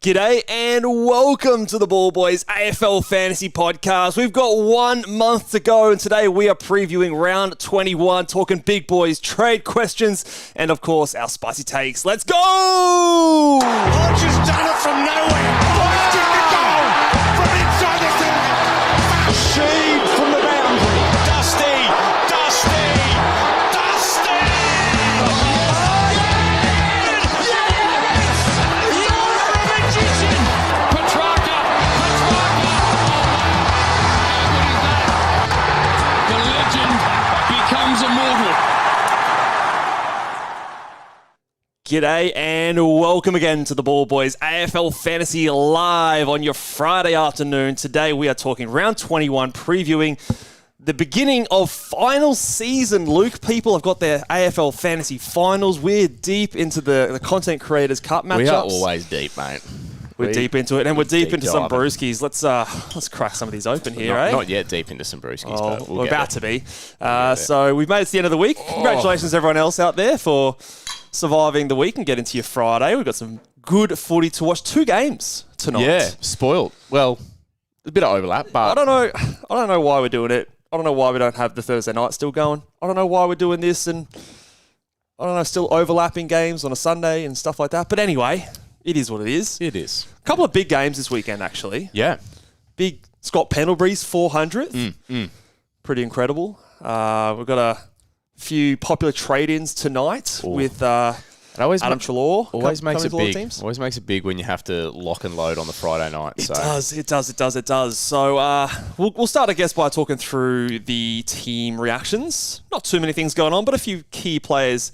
G'day and welcome to the Ball Boys AFL Fantasy Podcast. We've got 1 month to go and today we are previewing round 21, talking big boys, trade questions, and of course our spicy takes. Let's go! Archer's done it from nowhere. Blasting the goal from inside the 30. Sheed from the boundary. Dusty. G'day and welcome again to the Ball Boys AFL Fantasy Live on your Friday afternoon. Today we are talking round 21, previewing the beginning of final season. Luke, people have got their AFL Fantasy Finals. We're deep into the Content Creators Cup matchups. We are always deep, mate. We're deep into it, and we're deep into some diving. brewskis. Let's crack some of these open here, Not yet deep into some brewskis, but we're about to be. So we've made it to the end of the week. Congratulations to everyone else out there for surviving the week and getting to your Friday. We've got some good footy to watch. 2 games tonight. Yeah, spoiled. Well, a bit of overlap, but I don't know why we're doing it. I don't know why we don't have the Thursday night still going. I don't know why we're doing this and I don't know, still overlapping games on a Sunday and stuff like that. But anyway, it is what it is. it is. A couple of big games this weekend, actually. Yeah. Big Scott Pendlebury's 400th. Pretty incredible. We've got a few popular trade-ins tonight with It always Adam Treloar. Always makes it coming to all the big. teams. Always makes it big when you have to lock and load on the Friday night. It does. So we'll start, I guess, by talking through the team reactions. Not too many things going on, but a few key players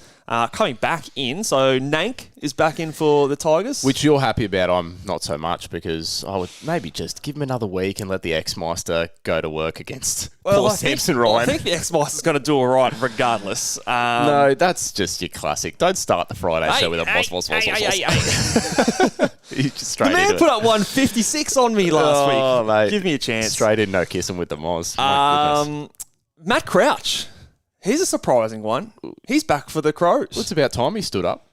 coming back in. So Nank is back in for the Tigers. Which you're happy about. I'm not so much, because I would maybe just give him another week and let the Ex-Meister go to work against poor Samson Ryan. I think the Ex-Meister's going to do all right regardless. No, that's just your classic. Don't start the Friday show with a boss. You just straight The man into put it. up 156 on me last week. Mate. Give me a chance. Straight in, no kissing with the Moz. My goodness. Matt Crouch. He's a surprising one. He's back for the Crows. Well, it's about time he stood up.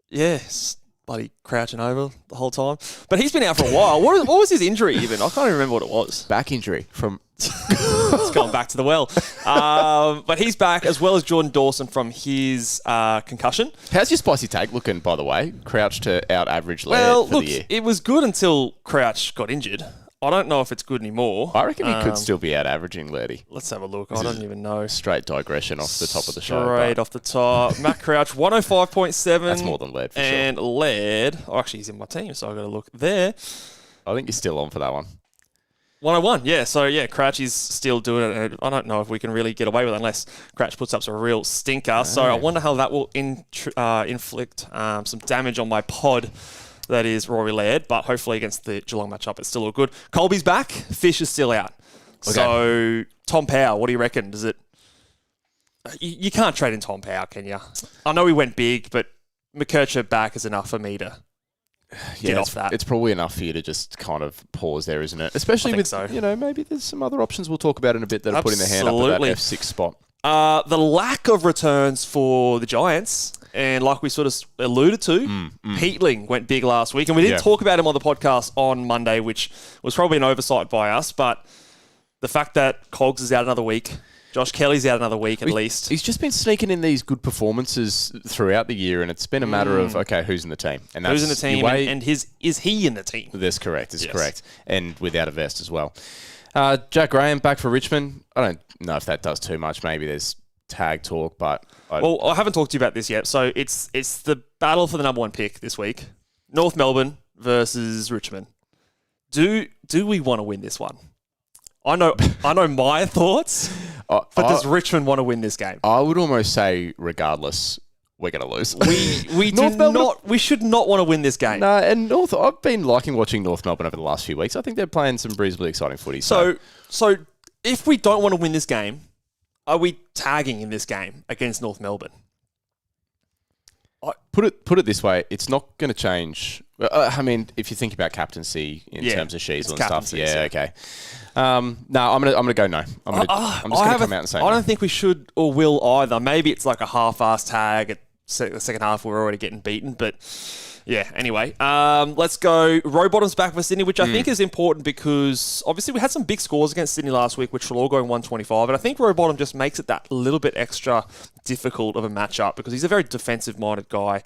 Yes. bloody crouching over the whole time. But he's been out for a while. What was his injury even? I can't even remember what it was. Back injury from... It's going back to the well. But he's back, as well as Jordan Dawson from his concussion. How's your spicy take looking, by the way? Crouch to out-average Laird Well, for look, the year. it was good until Crouch got injured. I don't know if it's good anymore. I reckon he could still be out-averaging Lairdy. Let's have a look. I don't even know. Straight digression off the top of the show. Straight off the top. Matt Crouch, 105.7. That's more than Laird for sure. And Laird, actually, he's in my team, so I've got to look there. I think you're still on for that one. 101, yeah. So, yeah, Crouch is still doing it. And I don't know if we can really get away with it unless Crouch puts up some real stinker. So I wonder how that will inflict some damage on my pod. That is Rory Laird, but hopefully against the Geelong matchup, it's still all good. Colby's back. Fish is still out. Okay. So, Tom Power, what do you reckon? Does it... You can't trade in Tom Power, can you? I know he went big, but McKercher back is enough for me to get off that. It's probably enough for you to just kind of pause there, isn't it? Especially with, maybe there's some other options we'll talk about in a bit that are putting their hand up at that F6 spot. The lack of returns for the Giants, and like we sort of alluded to, Peatling went big last week, and we didn't talk about him on the podcast on Monday, which was probably an oversight by us, but the fact that Cogs is out another week, Josh Kelly's out another week at least. He's just been sneaking in these good performances throughout the year, and it's been a matter of, okay, who's in the team? And who's in the team, and is he in the team? That's correct, correct. And without a vest as well. Jack Graham back for Richmond. I don't know if that does too much. Maybe there's tag talk, but... I haven't talked to you about this yet. So it's the battle for the number one pick this week. North Melbourne versus Richmond. Do we want to win this one? I know my thoughts, but does Richmond want to win this game? I would almost say, regardless, we're going to lose. We should not want to win this game. No, and I've been liking watching North Melbourne over the last few weeks. I think they're playing some reasonably exciting footy. So if we don't want to win this game, are we tagging in this game against North Melbourne? Put it this way, it's not going to change. I mean, if you think about captaincy in terms of Sheasel and stuff, okay. No, I'm gonna go no. I'm just gonna come out and say no. I don't think we should or will either. Maybe it's like a half-ass tag at the second half. We're already getting beaten, but yeah. Anyway, let's go. Rowbottom's back for Sydney, which I think is important because obviously we had some big scores against Sydney last week, which were all going 125, and I think Rowbottom just makes it that little bit extra difficult of a matchup because he's a very defensive-minded guy.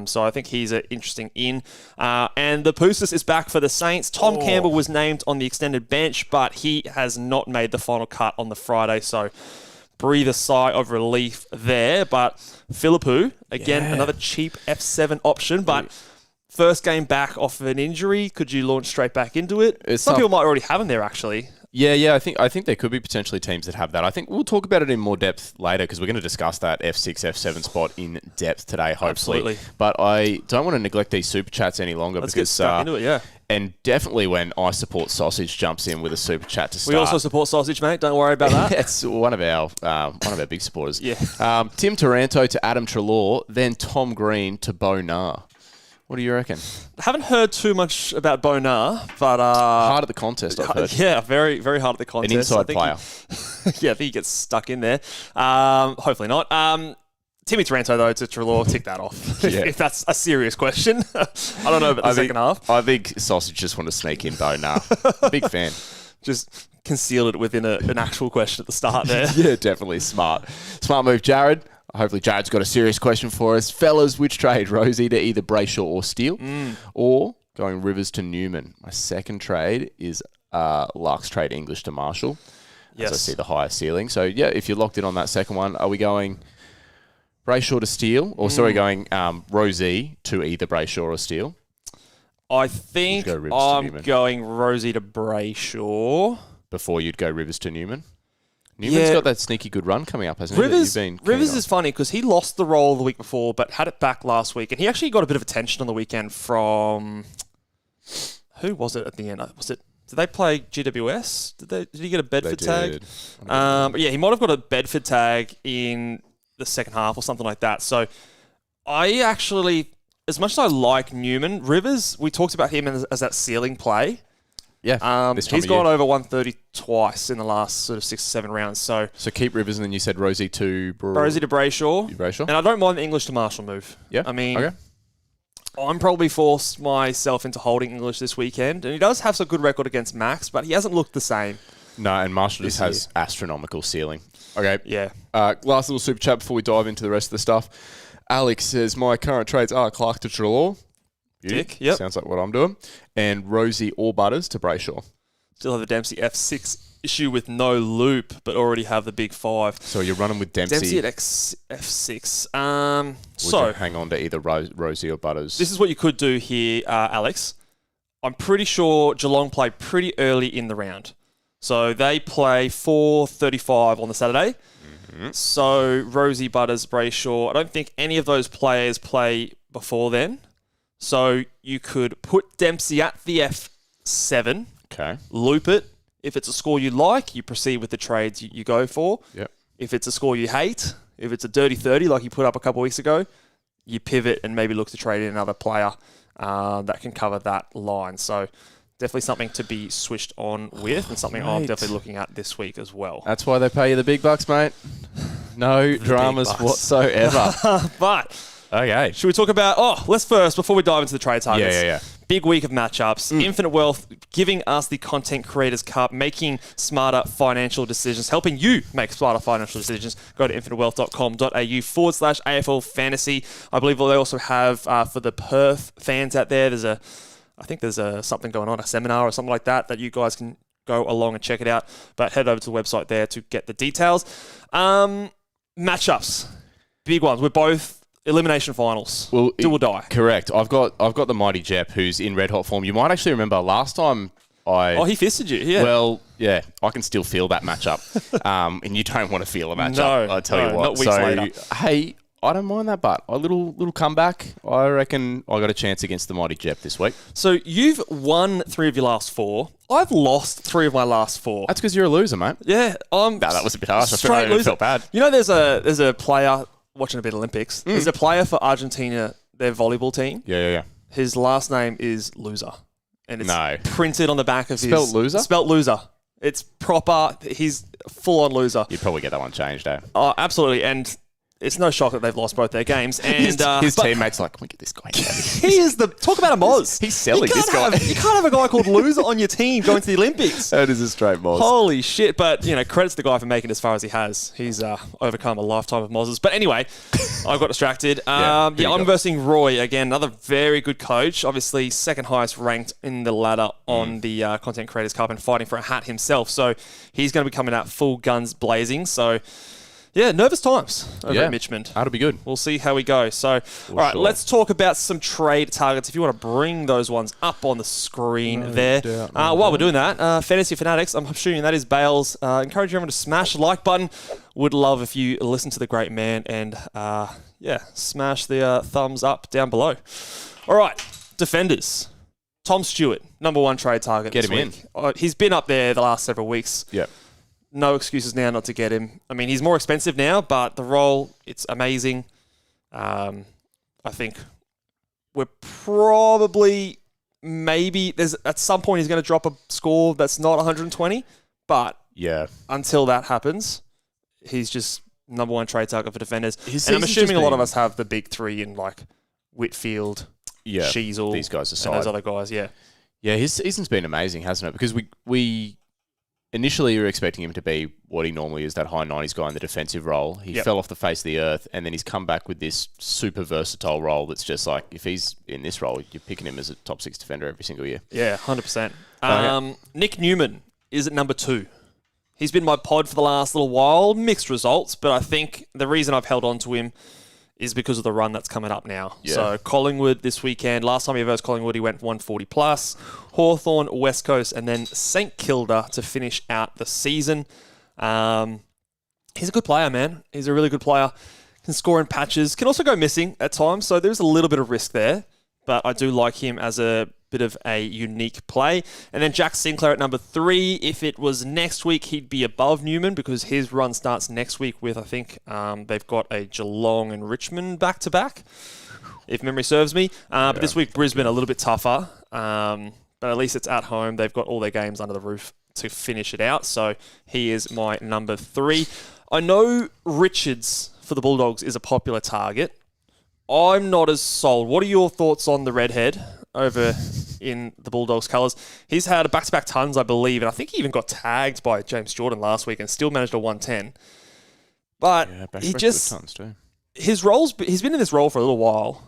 So I think he's an interesting in. And the Poussis is back for the Saints. Tom Campbell was named on the extended bench, but he has not made the final cut on the Friday, so breathe a sigh of relief there. But Philippou, again, another cheap F7 option, but first game back off of an injury. Could you launch straight back into it? Some people might already have him there, actually. Yeah. I think there could be potentially teams that have that. I think we'll talk about it in more depth later because we're going to discuss that F6, F7 spot in depth today, hopefully. Absolutely. But I don't want to neglect these super chats any longer. Let's get stuck into it, yeah. And definitely when I Support Sausage jumps in with a super chat to start. We also support Sausage, mate. Don't worry about that. It's one of our big supporters. Yeah. Tim Taranto to Adam Treloar, then Tom Green to Bo Nar. What do you reckon? I haven't heard too much about Bo Nar, but... hard at the contest, I've heard. Yeah, very, very hard at the contest. An inside player. I think he gets stuck in there. Hopefully not. Timmy Taranto, though, to Treloar, tick that off. If that's a serious question. I don't know about the second half. I think Sausage just want to sneak in Bo Nar. Big fan. Just conceal it within an actual question at the start there. Yeah, definitely. Smart move, Jared. Hopefully Jared's got a serious question for us. Fellas, which trade? Rosie to either Brayshaw or Steele? Or going Rivers to Newman? My second trade is Lux trade English to Marshall. Yes. As I see the higher ceiling. So, yeah, if you're locked in on that second one, are we going Brayshaw to Steele? Or, going Rosie to either Brayshaw or Steele? I think I'm going Rosie to Brayshaw. Before you'd go Rivers to Newman? Newman's got that sneaky good run coming up, hasn't he? Rivers is funny because he lost the role the week before, but had it back last week, and he actually got a bit of attention on the weekend from who was it at the end? Did they play GWS? Did he get a Bedford tag? But yeah, he might have got a Bedford tag in the second half or something like that. So I actually, as much as I like Newman, Rivers, we talked about him as that ceiling play. Yeah, he's gone over 130 twice in the last sort of 6 or 7 rounds. So keep Rivers, and then you said Rosie to Brayshaw. Brayshaw, and I don't mind the English to Marshall move. Yeah, I mean, I'm probably forced myself into holding English this weekend. And he does have some good record against Max, but he hasn't looked the same. No, and Marshall just has astronomical ceiling. Okay. Yeah. Last little super chat before we dive into the rest of the stuff. Alex says, my current trades are Clark to Treloar. Dick, yep. Sounds like what I'm doing. And Rosie or Butters to Brayshaw. Still have the Dempsey F6 issue with no loop, but already have the big 5. So you're running with Dempsey. Dempsey at F6. Would you hang on to either Rosie or Butters? This is what you could do here, Alex. I'm pretty sure Geelong play pretty early in the round. So they play 4:35 on the Saturday. Mm-hmm. So Rosie, Butters, Brayshaw. I don't think any of those players play before then. So you could put Dempsey at the F7. Okay. Loop it. If it's a score you like, you proceed with the trades you go for. Yep. If it's a score you hate, if it's a dirty 30 like you put up a couple of weeks ago, you pivot and maybe look to trade in another player that can cover that line. So definitely something to be switched on with and something I'm definitely looking at this week as well. That's why they pay you the big bucks, mate. No dramas whatsoever. But okay. should we talk about... let's first, before we dive into the trade targets. Yeah. Big week of matchups. Infinite Wealth giving us the Content Creators Cup, making smarter financial decisions, helping you make smarter financial decisions. Go to infinitewealth.com.au/AFL Fantasy. I believe they also have, for the Perth fans out there, there's something going on, a seminar or something like that you guys can go along and check it out. But head over to the website there to get the details. Matchups. Big ones. We're both... elimination finals. Well, do or die. Correct. I've got the mighty Jep who's in red hot form. You might actually remember last time he fisted you. Yeah. Well, yeah. I can still feel that matchup, and you don't want to feel a matchup. No, I tell you what. Not weeks later. Hey, I don't mind that, but a little comeback. I reckon I got a chance against the mighty Jep this week. So you've won 3 of your last 4. I've lost 3 of my last 4. That's because you're a loser, mate. Yeah. No, that was a bit harsh. Straight loser. Felt bad. You know, there's a player watching a bit of Olympics. There's a player for Argentina, their volleyball team. Yeah. His last name is Loser. And it's printed on the back of Spelt loser? Spelt Loser. It's proper. He's full-on loser. You'd probably get that one changed, eh? Oh, absolutely. And it's no shock that they've lost both their games. And his teammates are like, can we get this guy? He is talk about a Moz. He's selling this guy. You can't have a guy called Loser on your team going to the Olympics. That is a straight Moz. Holy shit. But, credits to the guy for making it as far as he has. He's overcome a lifetime of Mozes. But anyway, I got distracted. I'm versing Roy again, another very good coach. Obviously, second highest ranked in the ladder on the Content Creators Cup and fighting for a hat himself. So he's going to be coming out full guns blazing. So... yeah, nervous times over at Mitchmond. That'll be good. We'll see how we go. So, all right, let's talk about some trade targets. If you want to bring those ones up on the screen there. While we're doing that, Fantasy Fanatics, I'm assuming that is Bales. Encourage everyone to smash the like button. Would love if you listen to the great man and, smash the thumbs up down below. All right, defenders. Tom Stewart, number 1 trade target Get this him week. He's been up there the last several weeks. Yeah. No excuses now not to get him. I mean, he's more expensive now, but the role, it's amazing. I think we're probably, at some point he's going to drop a score that's not 120, but until that happens, he's just number 1 trade target for defenders. And I'm assuming a lot of us have the big 3 in like Whitfield, Sheasel, these guys aside. And those other guys, Yeah, his season's been amazing, hasn't it? Because we initially, you were expecting him to be what he normally is, that high 90s guy in the defensive role. He fell off the face of the earth, and then he's come back with this super versatile role that's just like, if he's in this role, you're picking him as a top 6 defender every single year. Yeah, 100%. Nick Newman is at number 2. He's been my pod for the last little while. Mixed results, but I think the reason I've held on to him is because of the run that's coming up now. Yeah. So Collingwood this weekend. Last time he versed Collingwood, he went 140 plus. Hawthorn, West Coast, and then St Kilda to finish out the season. He's a good player, man. He's a really good player. Can score in patches. Can also go missing at times. So there's a little bit of risk there. But I do like him as a bit of a unique play. And then Jack Sinclair at number 3. If it was next week, he'd be above Newman because his run starts next week with, I think, they've got a Geelong and Richmond back-to-back, if memory serves me. But this week, Brisbane a little bit tougher. But at least it's at home. They've got all their games under the roof to finish it out. So he is my number 3. I know Richards for the Bulldogs is a popular target. I'm not as sold. What are your thoughts on the redhead over in the Bulldogs colours? He's had a back-to-back tons, I believe, and I think he even got tagged by James Jordan last week and still managed a 110. But he just tons too. He's been in this role for a little while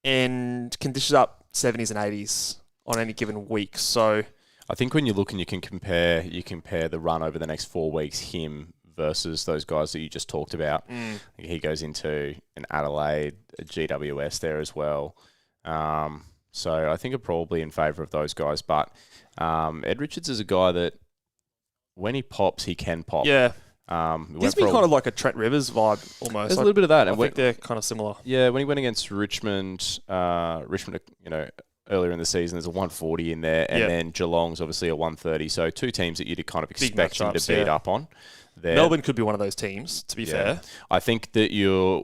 and can dish up 70s and 80s on any given week. So I think when you look and you compare the run over the next 4 weeks, him versus those guys that you just talked about. He goes into an Adelaide, a GWS there as well. So I think I'm probably in favour of those guys. But Ed Richards is a guy that when he pops, he can pop. Yeah. Gives me kind of like a Trent Rivers vibe almost. There's a little bit of that. I think they're kind of similar. Yeah, when he went against Richmond, earlier in the season, there's a 140 in there, and then Geelong's obviously a 130. So two teams that you'd kind of expect him to beat up on. There. Melbourne could be one of those teams, to be fair. I think that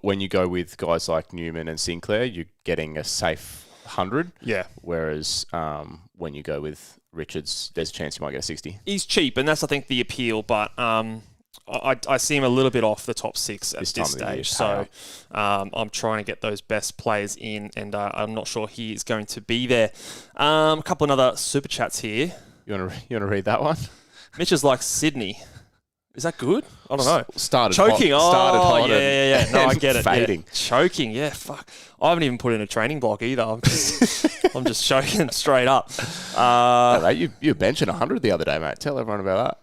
when you go with guys like Newman and Sinclair, you're getting a safe 100. Yeah. Whereas when you go with Richards, there's a chance you might get a 60. He's cheap, and that's, I think, the appeal. But I see him a little bit off the top 6 at this stage. So I'm trying to get those best players in, and I'm not sure he is going to be there. A couple of other super chats here. You want to read that one? Mitch is like Sydney. Is that good? I don't know. Started choking. Hot Yeah. No, I get it. Fading. Yeah. Choking. Yeah. Fuck. I haven't even put in a training block either. I'm just choking straight up. Mate, you were benching 100 the other day, mate. Tell everyone about that.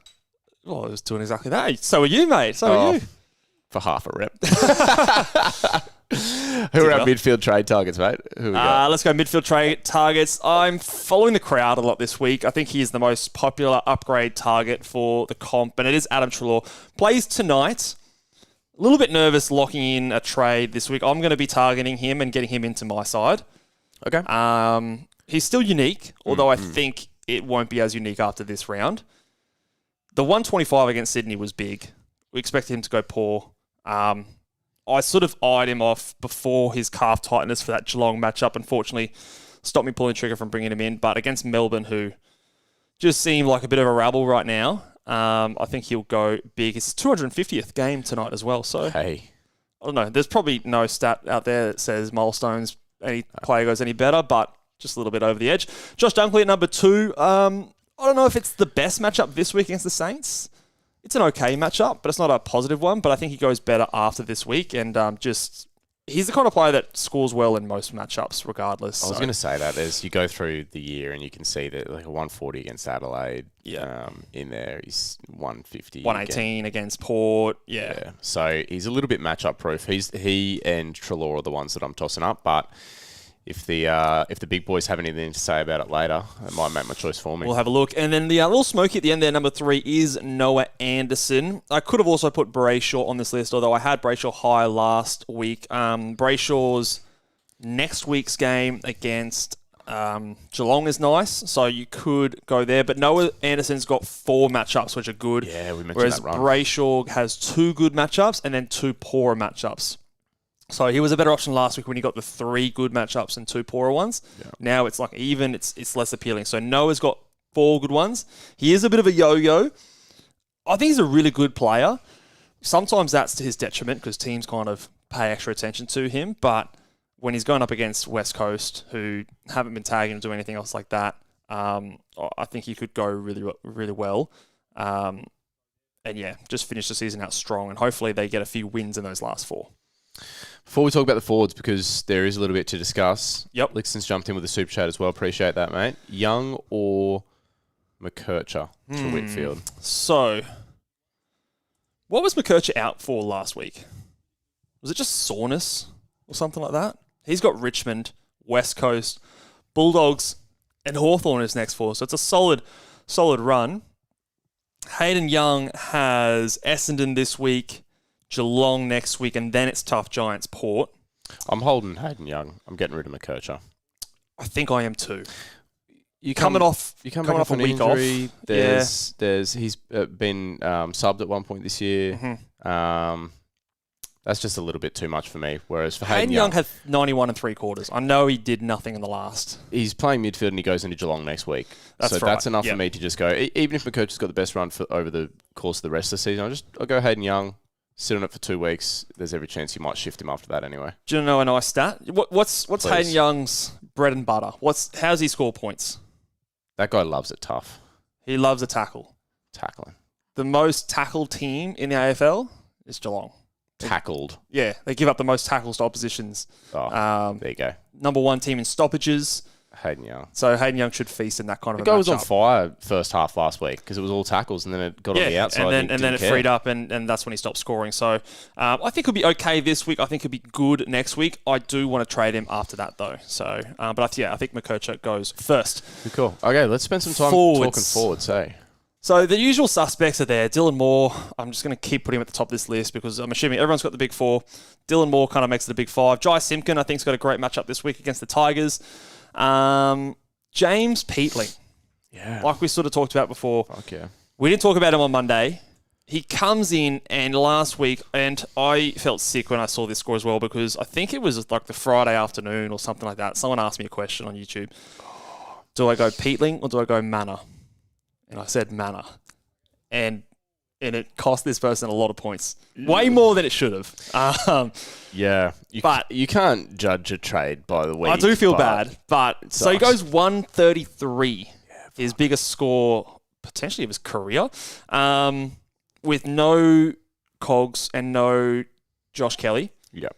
Well, I was doing exactly that. So are you, mate. So are you. For half a rep. Who are our midfield trade targets, mate? Who we got? Let's go midfield trade targets. I'm following the crowd a lot this week. I think he is the most popular upgrade target for the comp, and it is Adam Treloar. Plays tonight. A little bit nervous locking in a trade this week. I'm going to be targeting him and getting him into my side. Okay. He's still unique, although I think it won't be as unique after this round. The 125 against Sydney was big. We expected him to go poor. I sort of eyed him off before his calf tightness for that Geelong matchup. Unfortunately, stopped me pulling trigger from bringing him in. But against Melbourne, who just seem like a bit of a rabble right now, I think he'll go big. It's his 250th game tonight as well. So, hey. I don't know. There's probably no stat out there that says milestones, any player goes any better, but just a little bit over the edge. Josh Dunkley at number 2. I don't know if it's the best matchup this week against the Saints. It's an okay matchup, but it's not a positive one. But I think he goes better after this week. And he's the kind of player that scores well in most matchups regardless. I was going to say that. You go through the year and you can see that like a 140 against Adelaide in there. He's 150. 118 against Port. Yeah. So he's a little bit matchup proof. He and Treloar are the ones that I'm tossing up. But if the big boys have anything to say about it later, it might make my choice for me. We'll have a look. And then the little smoky at the end there, number 3, is Noah Anderson. I could have also put Brayshaw on this list, although I had Brayshaw high last week. Brayshaw's next week's game against Geelong is nice, so you could go there. But Noah Anderson's got 4 matchups, which are good. Yeah, we mentioned whereas that run. Brayshaw has 2 good matchups and then 2 poorer matchups. So he was a better option last week when he got the 3 good matchups and 2 poorer ones. Yeah. Now it's like even, it's less appealing. So Noah's got 4 good ones. He is a bit of a yo-yo. I think he's a really good player. Sometimes that's to his detriment because teams kind of pay extra attention to him. But when he's going up against West Coast, who haven't been tagging or doing anything else like that, I think he could go really, really well. And yeah, just finish the season out strong. And hopefully they get a few wins in those last 4. Before we talk about the forwards, because there is a little bit to discuss. Yep. Lixon's jumped in with a super chat as well. Appreciate that, mate. Young or McKercher to Whitfield? So, what was McKercher out for last week? Was it just soreness or something like that? He's got Richmond, West Coast, Bulldogs, and Hawthorn in his next 4. So it's a solid run. Hayden Young has Essendon this week, Geelong next week, and then it's tough Giants Port. I'm holding Hayden Young. I'm getting rid of McKercher. I think I am too. You coming off back a week injury. off. He's been subbed at one point this year. Mm-hmm. That's just a little bit too much for me. Whereas for Hayden Young had 91 3/4. I know he did nothing in the last. He's playing midfield and he goes into Geelong next week. That's enough for me to just go. Even if McKercher's got the best run over the course of the rest of the season, I'll go Hayden Young. sit on it for 2 weeks. There's every chance you might shift him after that anyway. Do you know a nice stat? What's Please. Hayden Young's bread and butter? How's he score points? That guy loves it tough. He loves a tackle. Tackling. The most tackled team in the AFL is Geelong. Tackled. Yeah, they give up the most tackles to oppositions. Oh, there you go. Number 1 team in stoppages. Hayden Young. So Hayden Young should feast in that kind of The a guy was on matchup. fire first half last week because it was all tackles and then it got on the outside. and then it freed up and that's when he stopped scoring. So I think he'll be okay this week. I think he'll be good next week. I do want to trade him after that though. So, but I think Mikocha goes first. Cool. Okay, let's spend some time Forwards. talking forwards, hey? So the usual suspects are there. Dylan Moore, I'm just going to keep putting him at the top of this list because I'm assuming everyone's got the big 4. Dylan Moore kind of makes it a big 5. Jai Simpkin, I think, has got a great matchup this week against the Tigers. James Peatling, like we sort of talked about before. Fuck yeah. We didn't talk about him on Monday. He comes in and last week, and I felt sick when I saw this score as well because I think it was like the Friday afternoon or something like that. Someone asked me a question on YouTube. Do I go Peatling or do I go Manor? And I said Manor. And it cost this person a lot of points. Way more than it should have. Yeah. You can't judge a trade by the week. I do feel bad. But so he sucks. goes 133. His biggest score potentially of his career. With no Cogs and no Josh Kelly. Yeah.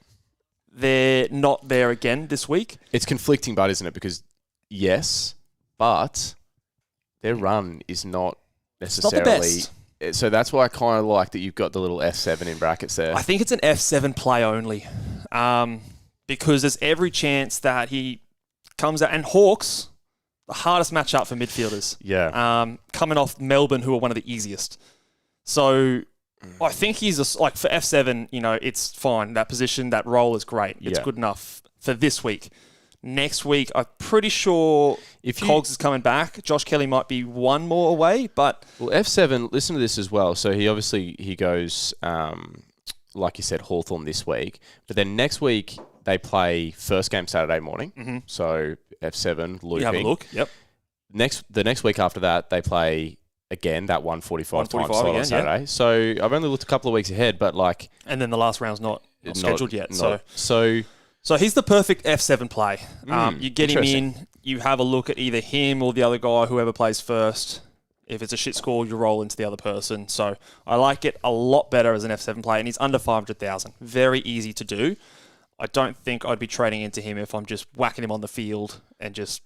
They're not there again this week. It's conflicting, but isn't it? Because, yes, but their run is not necessarily... Not the best. So that's why I kind of like that you've got the little F7 in brackets there. I think it's an F7 play only because there's every chance that he comes out. And Hawks, the hardest matchup for midfielders. Yeah. Coming off Melbourne, who are one of the easiest. So I think he's like for F7, it's fine. That position, that role is great. It's good enough for this week. Next week, I'm pretty sure if Cogs is coming back, Josh Kelly might be one more away, but... Well, F7, listen to this as well. So he goes, like you said, Hawthorn this week. But then next week, they play first game Saturday morning. Mm-hmm. So F7, looping. You have a look, yep. The next week after that, they play again that 1:45 time slot again, on Saturday. Yeah. So I've only looked a couple of weeks ahead, but like... And then the last round's not scheduled yet. So he's the perfect F7 play. You get him in, you have a look at either him or the other guy, whoever plays first. If it's a shit score, you roll into the other person. So I like it a lot better as an F7 play, and he's under 500,000. Very easy to do. I don't think I'd be trading into him if I'm just whacking him on the field and just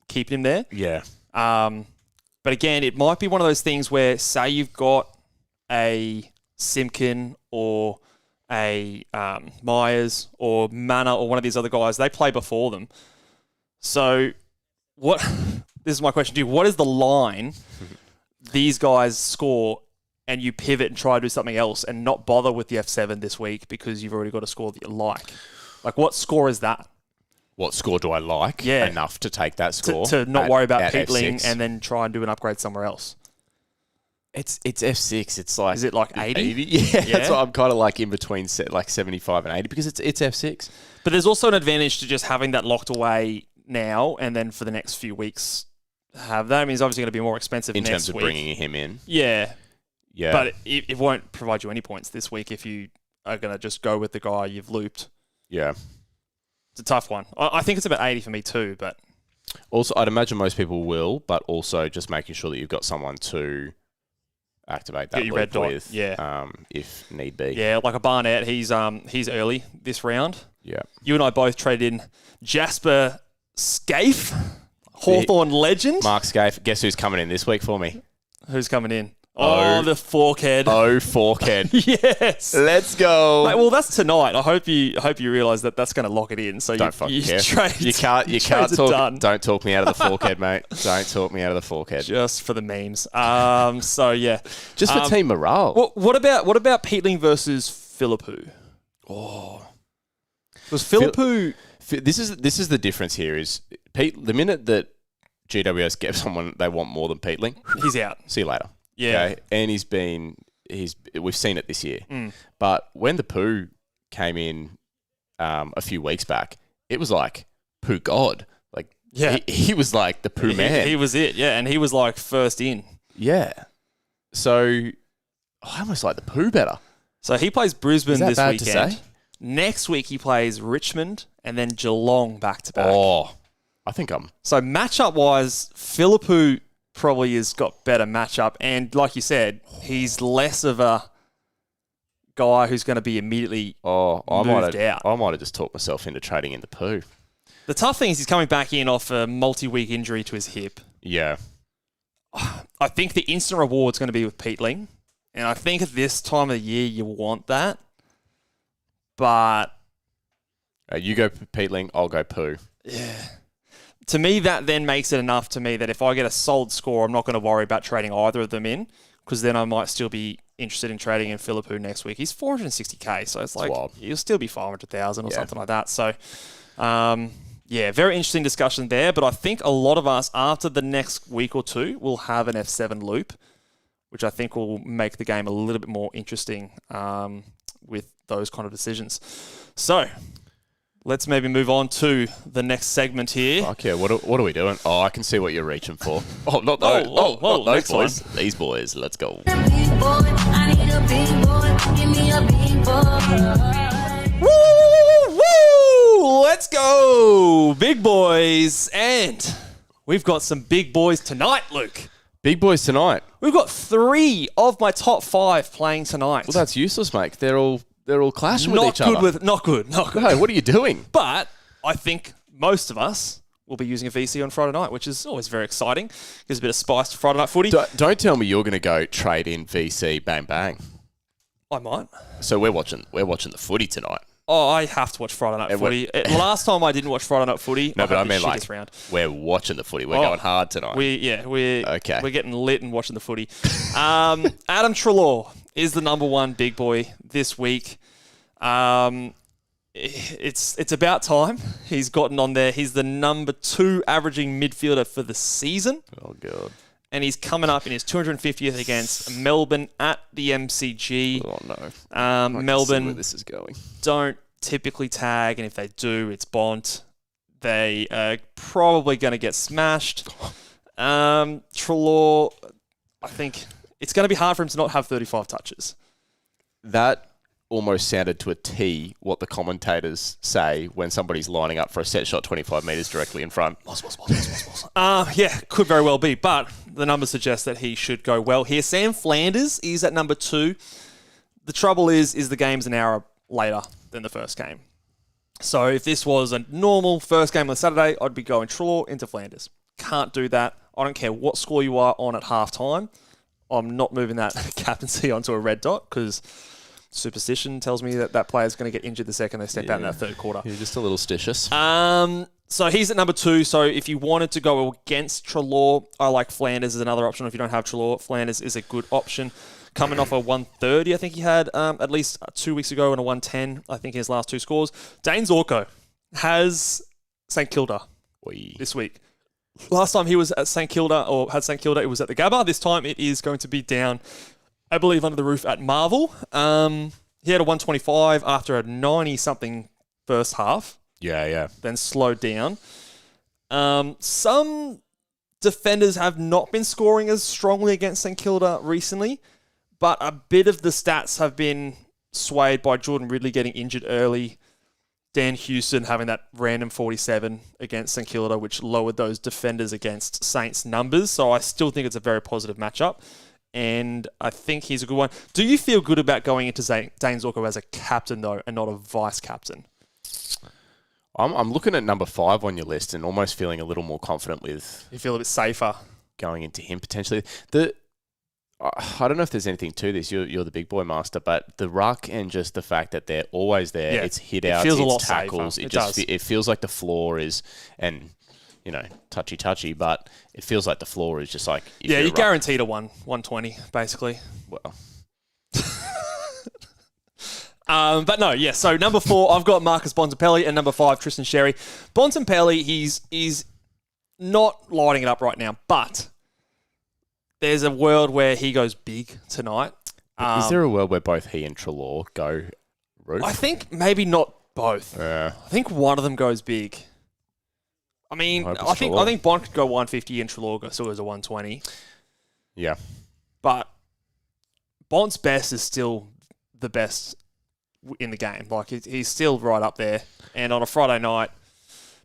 keeping him there. Yeah. But again, it might be one of those things where, say you've got a Simpkin or a Myers or Manor or one of these other guys, they play before them. So this is my question to you. What is the line these guys score and you pivot and try to do something else and not bother with the F7 this week because you've already got a score that you like? Like, what score is that? What score do I like enough to take that score? To not worry about Peatling F6. and then try and do an upgrade somewhere else. It's F6. It's like... Is it like 80? Yeah, that's what I'm kind of like in between like 75 and 80 because it's F6. But there's also an advantage to just having that locked away now and then for the next few weeks have that. I mean, it's obviously going to be more expensive in next terms of week. Bringing him in. Yeah. Yeah. But it won't provide you any points this week if you are going to just go with the guy you've looped. Yeah. It's a tough one. I think it's about 80 for me too, but... Also, I'd imagine most people will, but also just making sure that you've got someone to activate that loop with, if need be. Yeah, like a Barnett, he's early this round. Yeah. You and I both traded in Jasper Scaife, Hawthorn legend. Mark Scaife. Guess who's coming in this week for me? Who's coming in? Oh, the Forkhead. Oh, Forkhead. Yes. Let's go. Mate, well, that's tonight. I hope you realise that that's going to lock it in. So don't fucking care. You can't talk. Done. Don't talk me out of the Forkhead, mate. Don't talk me out of the Forkhead. Just for the memes. So yeah. Just for team morale. What about Peatling versus Philippou? Oh, was Philippou? This is the difference here. Is the minute that GWS get someone they want more than Peatling, he's out. See you later. Yeah. Okay? And we've seen it this year. But when the Poo came in a few weeks back, it was like Poo God. Like he was like the Poo man. He was it, yeah, and he was like first in. Yeah. So I almost like the Poo better. So he plays Brisbane Is that this bad to weekend. say? Next week he plays Richmond and then Geelong back-to-back. Oh, I think I'm... So matchup-wise, Philippou probably has got better matchup. And like you said, he's less of a guy who's going to be immediately moved out. I might have just talked myself into trading into Pooh. The tough thing is he's coming back in off a multi-week injury to his hip. Yeah. I think the instant reward's going to be with Peatling. And I think at this time of the year, you want that. But... You go Peatling, I'll go Pooh. Yeah. To me, that then makes it enough to me that if I get a solid score, I'm not going to worry about trading either of them in, because then I might still be interested in trading in Philippou next week. He's 460k, so it's like he'll still be 500,000 or something like that. So, very interesting discussion there. But I think a lot of us, after the next week or two, will have an F7 loop, which I think will make the game a little bit more interesting with those kind of decisions. So... let's maybe move on to the next segment here. Fuck yeah, what are we doing? Oh, I can see what you're reaching for. Oh, not Oh, those. whoa, whoa, not those next boys. These boys, let's go. Woo! Woo! Let's go, big boys. And we've got some big boys tonight, Luke. Big boys tonight. We've got 3 of my top 5 playing tonight. Well, that's useless, mate. They're all clashing with each other. Not good. No, what are you doing? But I think most of us will be using a VC on Friday night, which is always very exciting. Gives a bit of spice to Friday night footy. Don't tell me you're going to go trade in VC bang bang. I might. So we're watching the footy tonight. Oh, I have to watch Friday night footy. Last time I didn't watch Friday night footy. No, but I mean this round. we're watching the footy. We're going hard tonight. We're getting lit and watching the footy. Adam Treloar is the number 1 big boy this week. It's about time he's gotten on there. He's the number 2 averaging midfielder for the season. Oh god. And he's coming up in his 250th against Melbourne at the MCG. Oh no. Melbourne where this is going. Don't typically tag, and if they do, it's Bont. They are probably going to get smashed. Treloar, I think it's going to be hard for him to not have 35 touches. That almost sounded to a T what the commentators say when somebody's lining up for a set shot 25 metres directly in front. Yeah, could very well be, but the numbers suggest that he should go well here. Sam Flanders is at number 2. The trouble is the game's an hour later than the first game. So if this was a normal first game on Saturday, I'd be going Treloar into Flanders. Can't do that. I don't care what score you are on at halftime. I'm not moving that captaincy onto a red dot because superstition tells me that player's going to get injured the second they step out in that third quarter. You're just a little stitious. So he's at number 2. So if you wanted to go against Treloar, I like Flanders as another option. If you don't have Treloar, Flanders is a good option. Coming off a 130, I think he had at least 2 weeks ago, and a 110, I think his last 2 scores. Dane Zorko has St Kilda this week. Last time he was at St Kilda, or had St Kilda, it was at the Gabba. This time it is going to be down, I believe, under the roof at Marvel. He had a 125 after a 90-something first half. Yeah. Then slowed down. Some defenders have not been scoring as strongly against St Kilda recently, but a bit of the stats have been swayed by Jordan Ridley getting injured early, Dan Houston having that random 47 against St Kilda, which lowered those defenders against Saints numbers. So I still think it's a very positive matchup, and I think he's a good one. Do you feel good about going into Dane Zorko as a captain, though, and not a vice-captain? I'm looking at number 5 on your list and almost feeling a little more confident with... You feel a bit safer? Going into him, potentially. I don't know if there's anything to this. You're the big boy master, but the ruck and just the fact that they're always there, it's hit outs, it's tackles. It feels like the floor is, and touchy, but it feels like the floor is just like... you're guaranteed a 120, basically. Well... But no, yeah. So number 4, I've got Marcus Bontempelli, and number 5, Tristan Sherry. Bontempelli, he's not lighting it up right now, but there's a world where he goes big tonight. Is there a world where both he and Treloar go roof? I think maybe not both. I think one of them goes big. I mean, I think Bont could go 150 and Treloar still goes a 120. Yeah. But Bont's best is still the best in the game. Like, he's still right up there. And on a Friday night,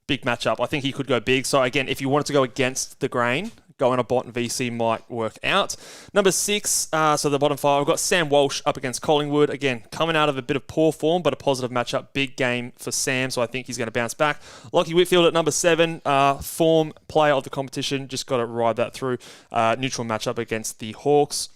big matchup, I think he could go big. So, again, if you wanted to go against the grain, going a bot and VC might work out. Number 6, so the bottom 5, I've got Sam Walsh up against Collingwood. Again, coming out of a bit of poor form, but a positive matchup. Big game for Sam, so I think he's going to bounce back. Lachie Whitfield at number 7, form player of the competition. Just got to ride that through. Neutral matchup against the Hawks.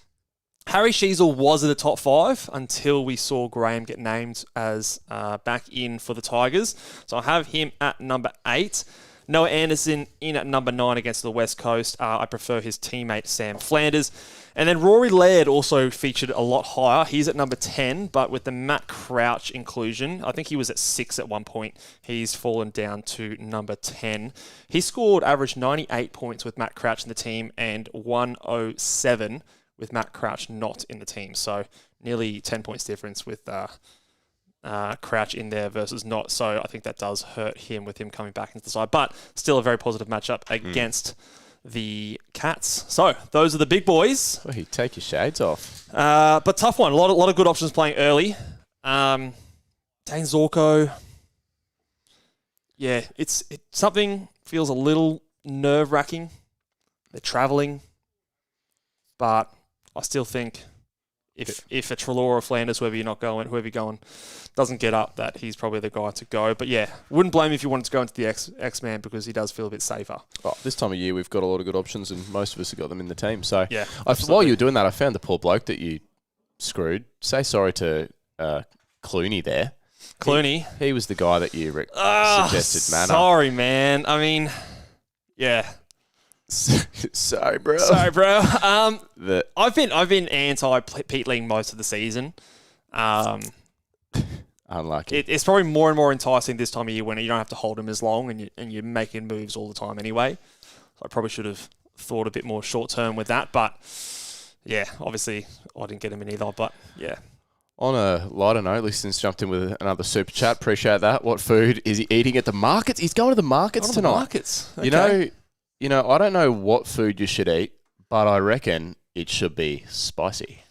Harry Sheasel was in the top 5 until we saw Graham get named as back in for the Tigers. So I have him at number 8. Noah Anderson in at number 9 against the West Coast. I prefer his teammate Sam Flanders. And then Rory Laird also featured a lot higher. He's at number 10, but with the Matt Crouch inclusion, I think he was at 6 at one point. He's fallen down to number 10. He scored average 98 points with Matt Crouch in the team and 107 with Matt Crouch not in the team. So nearly 10 points difference with Crouch in there versus not. So I think that does hurt him with him coming back into the side. But still a very positive matchup against the Cats. So those are the big boys. Well, you take your shades off. But tough one. A lot of good options playing early. Dane Zorko. Yeah, it's something feels a little nerve-wracking. They're travelling. But I still think if a Treloar or Flanders, whoever you're going, doesn't get up, that he's probably the guy to go. But yeah, wouldn't blame him if you wanted to go into the X-Man because he does feel a bit safer. Oh, this time of year, we've got a lot of good options, and most of us have got them in the team. So yeah, while you were doing that, I found the poor bloke that you screwed. Say sorry to Clooney there. Clooney? He was the guy that you suggested, man. Sorry, man. I mean, yeah. Sorry, bro. I've been anti Pete Ling most of the season. Unlucky. It's probably more and more enticing this time of year when you don't have to hold him as long and you're making moves all the time anyway. So I probably should have thought a bit more short term with that, but yeah, obviously I didn't get him in either. But yeah. On a lighter note, Liston's jumped in with another super chat. Appreciate that. What food is he eating at the markets? He's going to the markets tonight. Markets. Okay. You know, I don't know what food you should eat, but I reckon it should be spicy.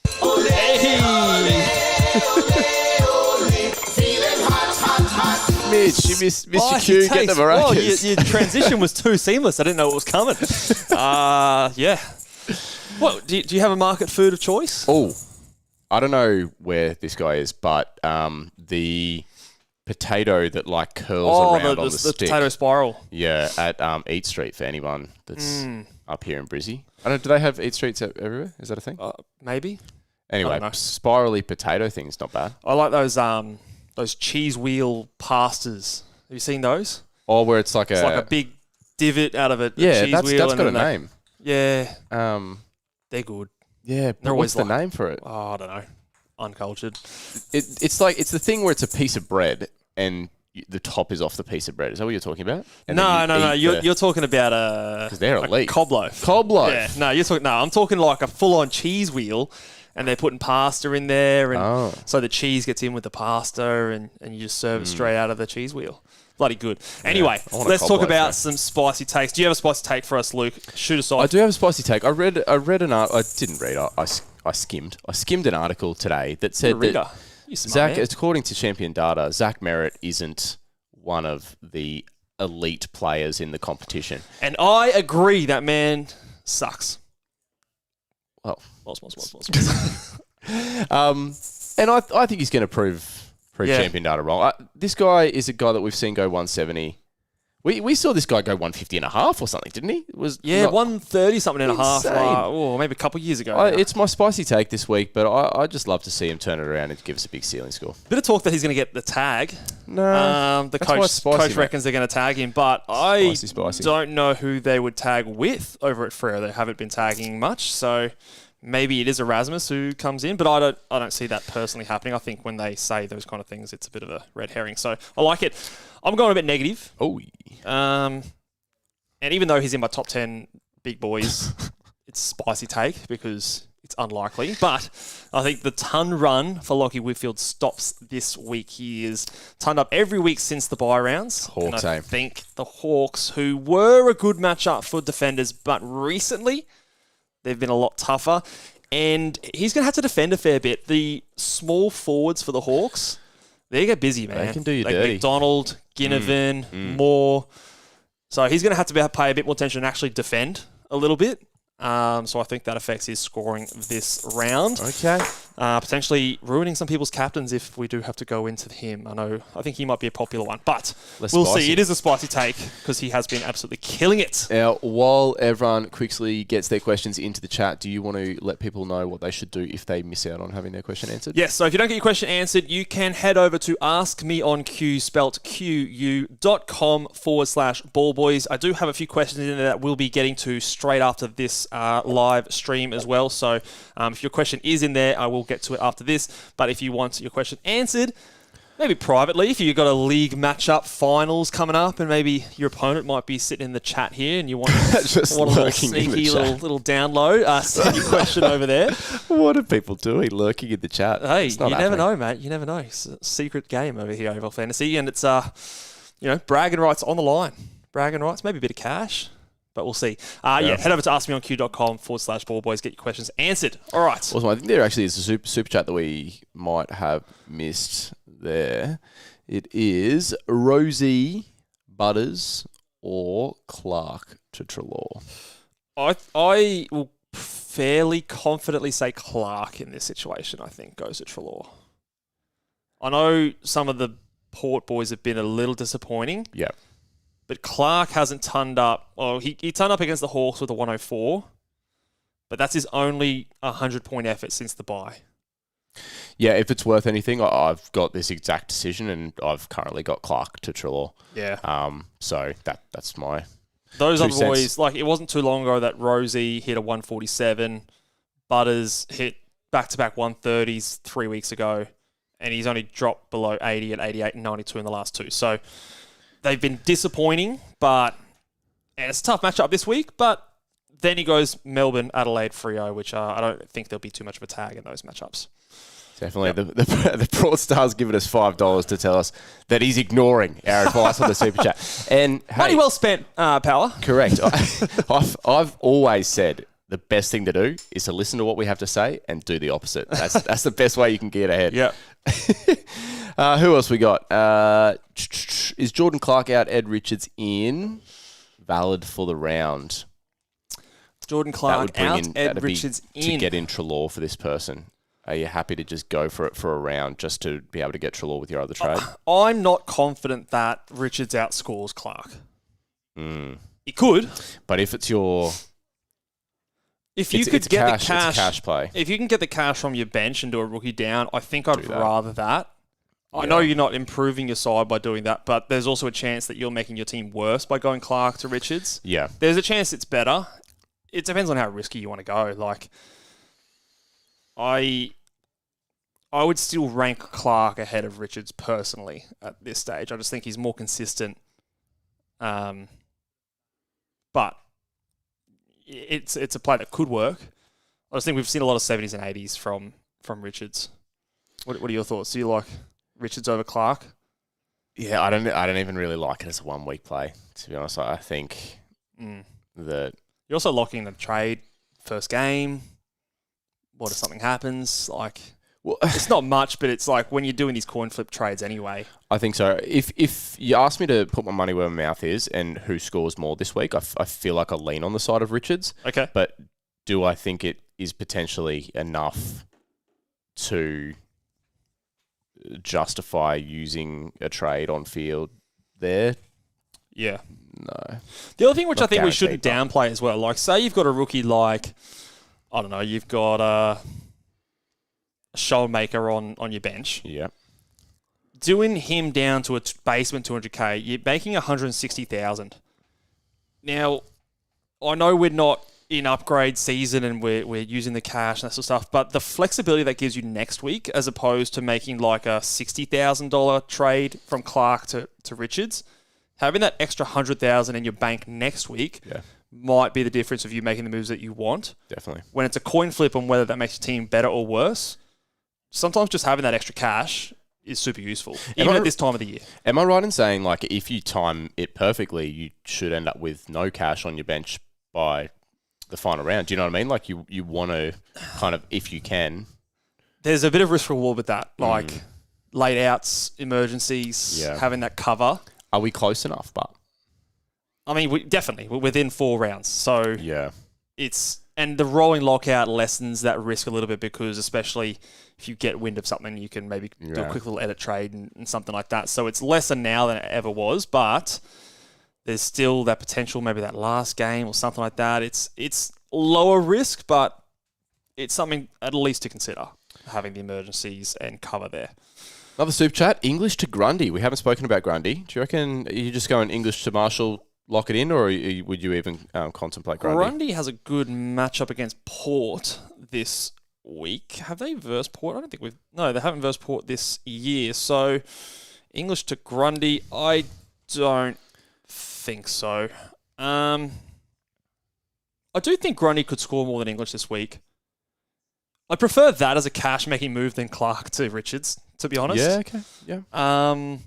Mitch, you missed your cue. Get the maracas. Your transition was too seamless. I didn't know it was coming. Yeah. What do you have a market food of choice? Oh, I don't know where this guy is, but the potato that like curls around on the stick. The potato spiral. Yeah, at Eat Street for anyone that's up here in Brizzy. I don't. Do they have Eat Streets everywhere? Is that a thing? Maybe. Anyway, spirally potato thing's not bad. I like those cheese wheel pastas. Have you seen those? Oh, where it's like a big divot out of it. Yeah, that's got a name. Yeah. They're good. Yeah, but what's the name for it? Oh, I don't know. Uncultured. It's the thing where it's a piece of bread and the top is off the piece of bread. Is that what you're talking about? And no. You're talking about because they're elite. Cob loaf. Cob loaf. Yeah. No, I'm talking like a full-on cheese wheel, and they're putting pasta in there, and so the cheese gets in with the pasta, and you just serve it straight out of the cheese wheel. Bloody good. Anyway, let's talk about some spicy takes. Do you have a spicy take for us, Luke? Shoot us off. I do have a spicy take. I read an article. I didn't read. I skimmed. I skimmed an article today that said that Zach, according to Champion Data, Zach Merritt isn't one of the elite players in the competition. And I agree. That man sucks. Well, and I think he's going to prove Champion Data wrong. This guy is a guy that we've seen go 170. We saw this guy go 150 and a half or something, didn't he? It was 130 something and a half. Insane. Maybe a couple of years ago. It's my spicy take this week, but I just love to see him turn it around and give us a big ceiling score. Bit of talk that he's going to get the tag. No, the coach reckons they're going to tag him, but I don't know who they would tag with over at Freo. They haven't been tagging much, so maybe it is Erasmus who comes in, but I don't see that personally happening. I think when they say those kind of things, it's a bit of a red herring. So I like it. I'm going a bit negative. Oh, and even though he's in my top 10 big boys, it's a spicy take because it's unlikely. But I think the ton run for Lachie Whitfield stops this week. He is tonned up every week since the bye rounds. Hawks, I think the Hawks, who were a good matchup for defenders, but recently they've been a lot tougher. And he's going to have to defend a fair bit. The small forwards for the Hawks, they get busy, man. They can do you like dirty. McDonald, Ginnivan, Moore. So he's going to have to pay a bit more attention and actually defend a little bit. So I think that affects his scoring this round. Okay. Potentially ruining some people's captains if we do have to go into him. I think he might be a popular one, but Less we'll spicy. see. It is a spicy take because he has been absolutely killing it. Now, while everyone quickly gets their questions into the chat, do you want to let people know what they should do if they miss out on having their question answered? Yes, so if you don't get your question answered, you can head over to askmeonq, spelt qu.com/ballboys. I do have a few questions in there that we'll be getting to straight after this live stream as well. So if your question is in there, I will get to it after this. But if you want your question answered, maybe privately, if you've got a league matchup finals coming up and maybe your opponent might be sitting in the chat here and you want, Just want a little lurking in the sneaky chat. little download, send your question over there. What are people doing lurking in the chat? Hey, It's not you never happening. know, mate. You never know. It's a secret game over here, AFL Fantasy, and it's bragging rights on the line. Bragging rights, maybe a bit of cash. But we'll see. Head over to askmeonq.com/ballboys. Get your questions answered. All right. Awesome. I think there actually is a super chat that we might have missed there. It is Rosie, Butters, or Clark to Trelaw. I will fairly confidently say Clark in this situation, I think, goes to Trelaw. I know some of the Port boys have been a little disappointing. Yeah. But Clark hasn't turned up. Well, he turned up against the Hawks with a 104, but that's his only 100-point effort since the bye. Yeah, if it's worth anything, I've got this exact decision, and I've currently got Clark to Trelaw. Yeah. So that's my Those two other cents. boys, like it wasn't too long ago that Rosie hit a 147, Butters hit back-to-back 130s 3 weeks ago, and he's only dropped below 80 at 88 and 92 in the last two. So they've been disappointing, but it's a tough matchup this week. But then he goes Melbourne, Adelaide, Freo, which I don't think there'll be too much of a tag in those matchups. Definitely. The Broad Star's given us $5 to tell us that he's ignoring our advice on the Super Chat. And Money hey, well spent, Power. correct. I've always said the best thing to do is to listen to what we have to say and do the opposite. That's the best way you can get ahead. Yeah. Who else we got? Is Jordan Clark out, Ed Richards in? Valid for the round. Jordan That Clark would bring out, in, Ed that'd be Richards to in. get in Trelaw for this person. Are you happy to just go for it for a round just to be able to get Trelaw with your other trade? I'm not confident that Richards outscores Clark. He could. But if it's your... If you It's could get cash, the cash, it's a cash play. If you can get the cash from your bench and do a rookie down, I think I'd Do that. rather that. I Yeah. know you're not improving your side by doing that, but there's also a chance that you're making your team worse by going Clark to Richards. Yeah. There's a chance it's better. It depends on how risky you want to go. Like, I would still rank Clark ahead of Richards personally at this stage. I just think he's more consistent. But it's a play that could work. I just think we've seen a lot of 70s and 80s from Richards. What are your thoughts? Do you like Richards over Clark? Yeah, I don't even really like it as a 1 week play, to be honest. I think that... You're also locking in a trade first game. What if something happens? Like, Well, it's not much, but it's like when you're doing these coin flip trades anyway. I think so. If you ask me to put my money where my mouth is and who scores more this week, I feel like I lean on the side of Richards. Okay. But do I think it is potentially enough to justify using a trade on field there? Yeah. No. The other thing which Not I think we guaranteed, shouldn't but- downplay as well, like say you've got a rookie like, I don't know, you've got a Showmaker on your bench. Yeah. Doing him down to a basement 200k, you're making 160,000. Now, I know we're not in upgrade season and we're using the cash and that sort of stuff, but the flexibility that gives you next week, as opposed to making like a $60,000 trade from Clark to Richards, having that extra 100,000 in your bank next week might be the difference of you making the moves that you want. Definitely. When it's a coin flip on whether that makes your team better or worse, sometimes just having that extra cash is super useful, even at this time of the year. Am I right in saying, like, if you time it perfectly, you should end up with no cash on your bench by the final round. Do you know what I mean? Like you want to kind of, if you can. There's a bit of risk reward with that, like late outs, emergencies, having that cover. Are we close enough? But I mean, we're within 4 rounds, so yeah, and the rolling lockout lessens that risk a little bit because especially if you get wind of something, you can maybe do a quick little edit trade and something like that. So it's lesser now than it ever was, but there's still that potential, maybe that last game or something like that. It's lower risk, but it's something at least to consider, having the emergencies and cover there. Another super chat, English to Grundy. We haven't spoken about Grundy. Do you reckon you just going English to Marshall, lock it in, or would you even contemplate Grundy? Grundy has a good matchup against Port this week. Have they versed Port? I don't think they haven't versed Port this year. So English to Grundy, I don't think so. I do think Grundy could score more than English this week. I prefer that as a cash-making move than Clark to Richards, to be honest. Yeah, okay. Yeah.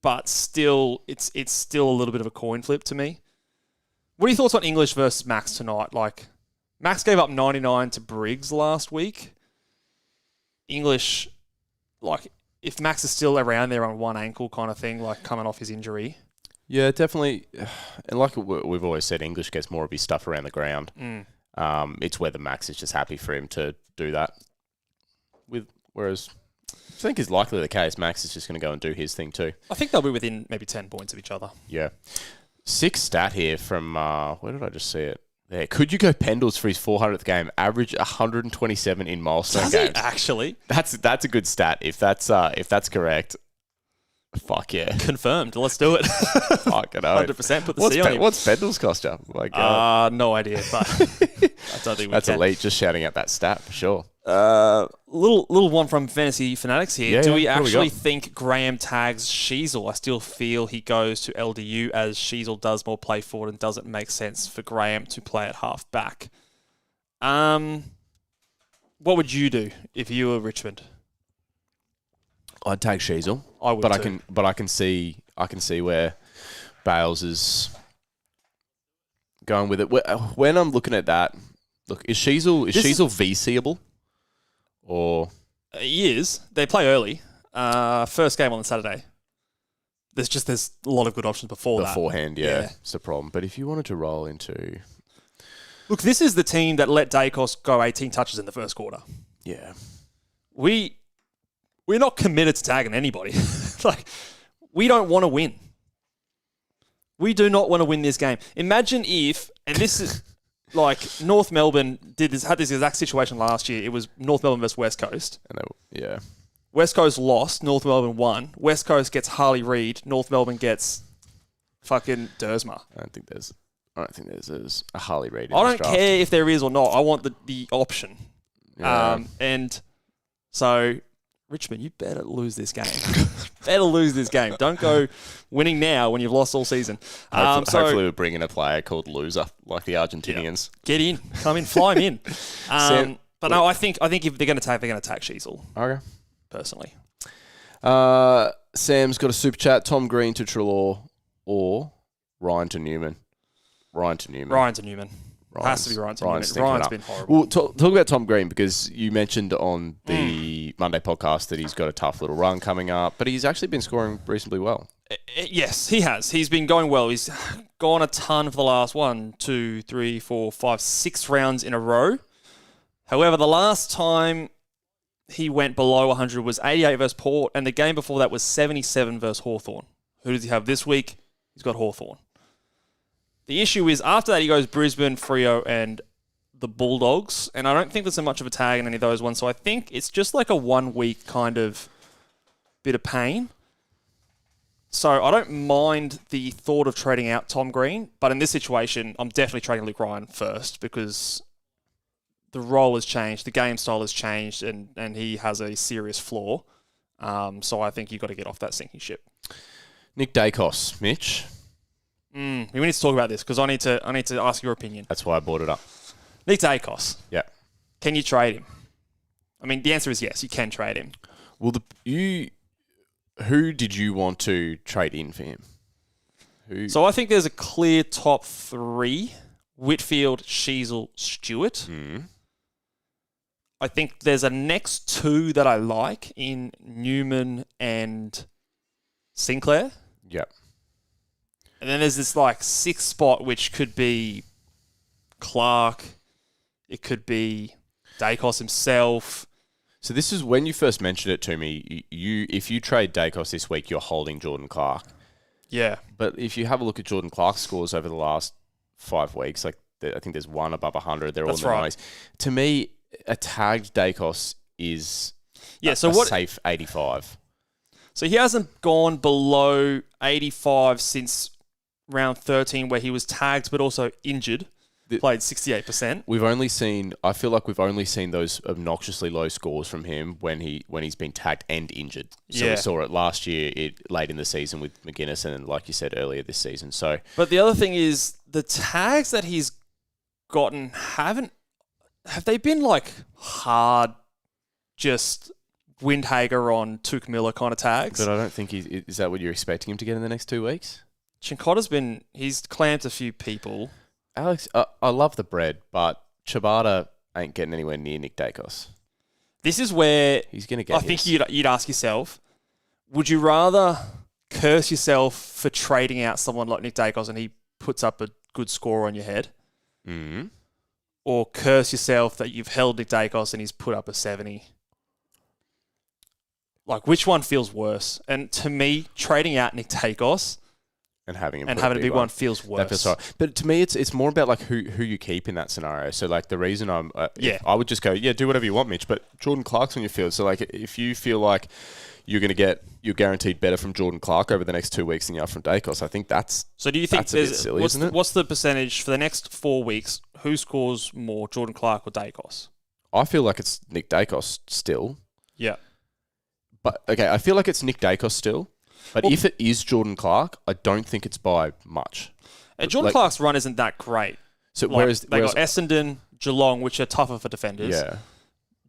But still, it's still a little bit of a coin flip to me. What are your thoughts on English versus Max tonight? Like, Max gave up 99 to Briggs last week. English, like, if Max is still around there on one ankle kind of thing, like coming off his injury. Yeah, definitely. And like we've always said, English gets more of his stuff around the ground. It's whether Max is just happy for him to do that. Whereas I think is likely the case. Max is just going to go and do his thing too. I think they'll be within maybe 10 points of each other. Yeah. 6 stat here from, where did I just see it? There. Could you go Pendles for his 400th game? Average 127 in milestone games. Actually? That's a good stat. If that's correct. Fuck yeah. Confirmed. Let's do it. Fucking 100% put the C on him. What's Pendles cost you? My God. No idea, but I don't think that's elite, just shouting out that stat for sure. Little one from Fantasy Fanatics here. Yeah, Do we what do we actually got? think Graham tags Sheasel? I still feel he goes to LDU as Sheasel does more play forward and doesn't make sense for Graham to play at half back. What would you do if you were Richmond? I'd take Sheasel. I would too. I can see where Bales is going with it. When I'm looking at that, look, is Sheasel VCable? Or he is. They play early. First game on the Saturday. There's a lot of good options beforehand, yeah. It's the problem. But if you wanted to roll into... Look, this is the team that let Dacos go 18 touches in the first quarter. Yeah. We're not committed to tagging anybody. Like, we don't want to win. We do not want to win this game. Imagine if, and this is... Like, North Melbourne had this exact situation last year. It was North Melbourne versus West Coast. Yeah. West Coast lost. North Melbourne won. West Coast gets Harley Reid. North Melbourne gets fucking Dersma. I don't think there's a Harley Reid in I this don't draft. care if there is or not. I want the option. Yeah. And so, Richmond, you better lose this game. Better lose this game. Don't go winning now when you've lost all season. Hopefully we're bringing a player called Loser, like the Argentinians. Yeah. Get in. Come in. Fly him in. But no, I think if they're going to attack Sheasel. Okay. Personally. Sam's got a super chat. Tom Green to Treloar or Ryan to Newman. Ryan to Newman. Has to be Ryan to Newman. Ryan's been horrible. Well, talk about Tom Green because you mentioned on the Monday podcast that he's got a tough little run coming up, but he's actually been scoring reasonably well. Yes, he has. He's been going well. He's gone a ton for the last 1, 2, 3, 4, 5, 6 rounds in a row. However, the last time he went below 100 was 88 versus Port, and the game before that was 77 versus Hawthorn. Who does he have this week? He's got Hawthorn. The issue is after that he goes Brisbane, Freo, and the Bulldogs, and I don't think there's so much of a tag in any of those ones, so I think it's just like a 1 week kind of bit of pain. So I don't mind the thought of trading out Tom Green, but in this situation, I'm definitely trading Luke Ryan first because the role has changed, the game style has changed, and he has a serious flaw. So I think you've got to get off that sinking ship. Nick Dacos, Mitch. We need to talk about this because I need to ask your opinion. That's why I brought it up. Nick Dacos. Yeah. Can you trade him? I mean, the answer is yes, you can trade him. Well, who did you want to trade in for him? Who? So I think there's a clear top 3. Whitfield, Sheasel, Stewart. Mm. I think there's a next two that I like in Newman and Sinclair. Yep. And then there's this like sixth spot, which could be Clark. It could be Dacos himself. So this is when you first mentioned it to me. If you trade Dacos this week, you're holding Jordan Clark. Yeah. But if you have a look at Jordan Clark's scores over the last 5 weeks, like I think there's one above 100. They're all in the 90s. To me, a tagged Dacos is a safe 85. So he hasn't gone below 85 since round 13 where he was tagged but also injured. Played 68%. I feel like we've only seen those obnoxiously low scores from him when he's been tagged and injured. So we saw it last year, late in the season with McGuinness, and like you said earlier this season. So, but the other thing is the tags that he's gotten have they been like hard, just Windhager on Took Miller kind of tags? But I don't think is that what you're expecting him to get in the next 2 weeks? He's clamped a few people. Alex, I love the bread, but Chibata ain't getting anywhere near Nick Dacos. This is where he's going to get. I think you'd ask yourself: would you rather curse yourself for trading out someone like Nick Dacos and he puts up a good score on your head, or curse yourself that you've held Nick Dacos and he's put up a 70? Like, which one feels worse? And to me, trading out Nick Dacos and having a big one feels worse. That feels right. But to me, it's more about like who you keep in that scenario. So like the reason I would just go, do whatever you want, Mitch. But Jordan Clark's on your field. So like if you feel like you're guaranteed better from Jordan Clark over the next 2 weeks than you are from Dacos, I think that's. So do you think that's a bit silly, isn't it? What's the percentage for the next 4 weeks? Who scores more, Jordan Clark or Dacos? I feel like it's Nick Dacos still. Yeah. But okay, I feel like it's Nick Dacos still. But if it is Jordan Clark, I don't think it's by much. Jordan Clark's run isn't that great. So they got Essendon, Geelong, which are tougher for defenders. Yeah.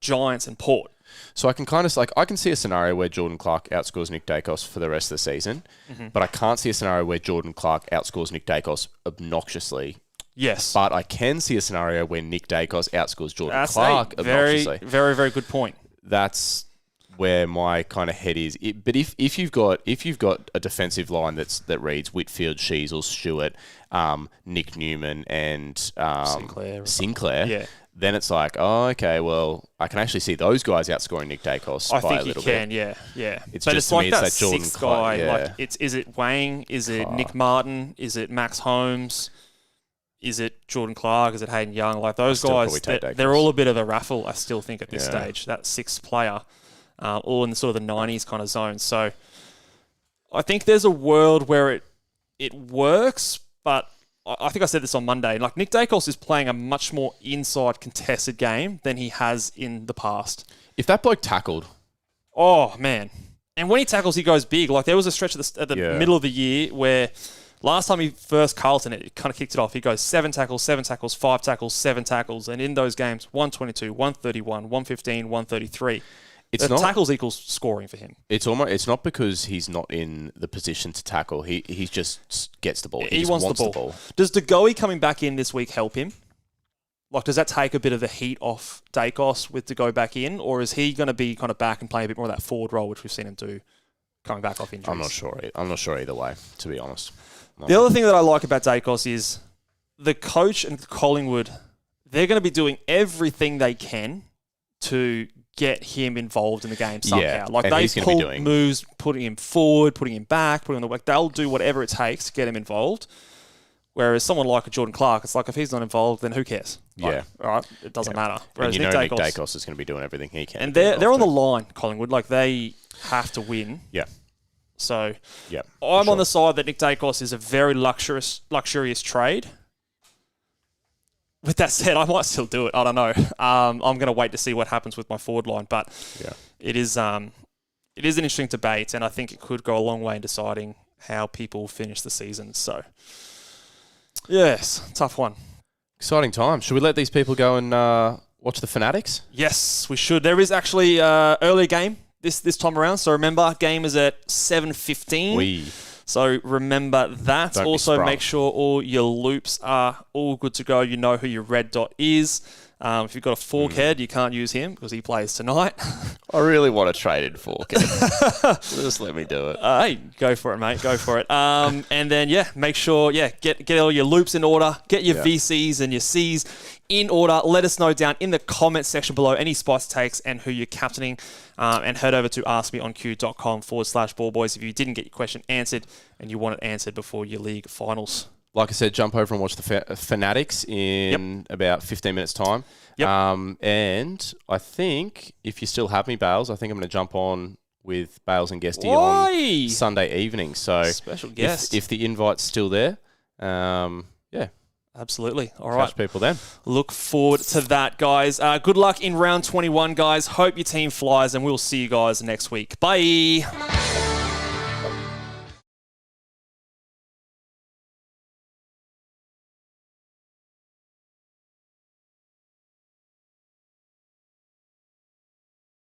Giants and Port. So I can kind of I can see a scenario where Jordan Clark outscores Nick Dacos for the rest of the season, but I can't see a scenario where Jordan Clark outscores Nick Dacos obnoxiously. Yes. But I can see a scenario where Nick Dacos outscores Jordan Clark obnoxiously. Very, very, very good point. That's where my kind of head is. But if you've got a defensive line that reads Whitfield, Sheasel, Stewart, Nick Newman, and Sinclair, then it's like, oh, okay, well, I can actually see those guys outscoring Nick Dacos by a little bit. I think you can, yeah. It's but just it's like me, that it's that Jordan sixth Clark, guy. yeah. Like, is it Wang? Is it Nick Martin? Is it Max Holmes? Is it Jordan Clark? Is it Hayden Young? Like those guys, they're all a bit of a raffle, I still think, at this stage. That sixth player. All in the sort of the 90s kind of zone. So I think there's a world where it works, but I think I said this on Monday. Like Nick Dacos is playing a much more inside contested game than he has in the past. If that bloke tackled. Oh, man. And when he tackles, he goes big. Like there was a stretch at the middle of the year where last time he first Carlton, it kind of kicked it off. He goes 7 tackles, 5 tackles, 7 tackles. And in those games, 122, 131, 115, 133. Tackles equals scoring for him. It's not because he's not in the position to tackle. He just gets the ball. He wants the ball. Does DeGoey coming back in this week help him? Like, does that take a bit of the heat off Dacos with DeGoey back in, or is he going to be kind of back and playing a bit more of that forward role, which we've seen him do, coming back off injuries? I'm not sure either way, to be honest. The other thing that I like about Dacos is the coach and Collingwood. They're going to be doing everything they can to get him involved in the game somehow. Yeah, like they pull moves, putting him forward, putting him back, putting him on the work. They'll do whatever it takes to get him involved. Whereas someone like a Jordan Clark, it's like if he's not involved, then who cares? Like, all right, it doesn't matter. Whereas Nick Dacos is going to be doing everything he can. And they're on the line, Collingwood. Like they have to win. Yeah. So I'm on the side that Nick Dacos is a very luxurious trade. With that said, I might still do it. I don't know. I'm going to wait to see what happens with my forward line, but it is an interesting debate, and I think it could go a long way in deciding how people finish the season. So, yes, tough one. Exciting time. Should we let these people go and watch the Fanatics? Yes, we should. There is actually an early game this time around. So remember, game is at 7:15 So remember that. Don't be Also, sprung. make sure all your loops are all good to go. You know who your red dot is. If you've got a fork head, you can't use him because he plays tonight. I really want to trade in Forkhead. Just let me do it. Hey, go for it, mate. Go for it. And then, make sure, get all your loops in order. Get your VCs and your Cs in order. Let us know down in the comments section below any spice takes and who you're captaining. And head over to askmeonq.com/ballboys if you didn't get your question answered and you want it answered before your league finals. Like I said, jump over and watch the Fanatics in about 15 minutes' time. Yep. And I think, if you still have me, Bales, I think I'm going to jump on with Bales and Guesty on Sunday evening. So special guest. If the invite's still there, Absolutely. All right. catch people then. Look forward to that, guys. Good luck in round 21, guys. Hope your team flies, and we'll see you guys next week. Bye.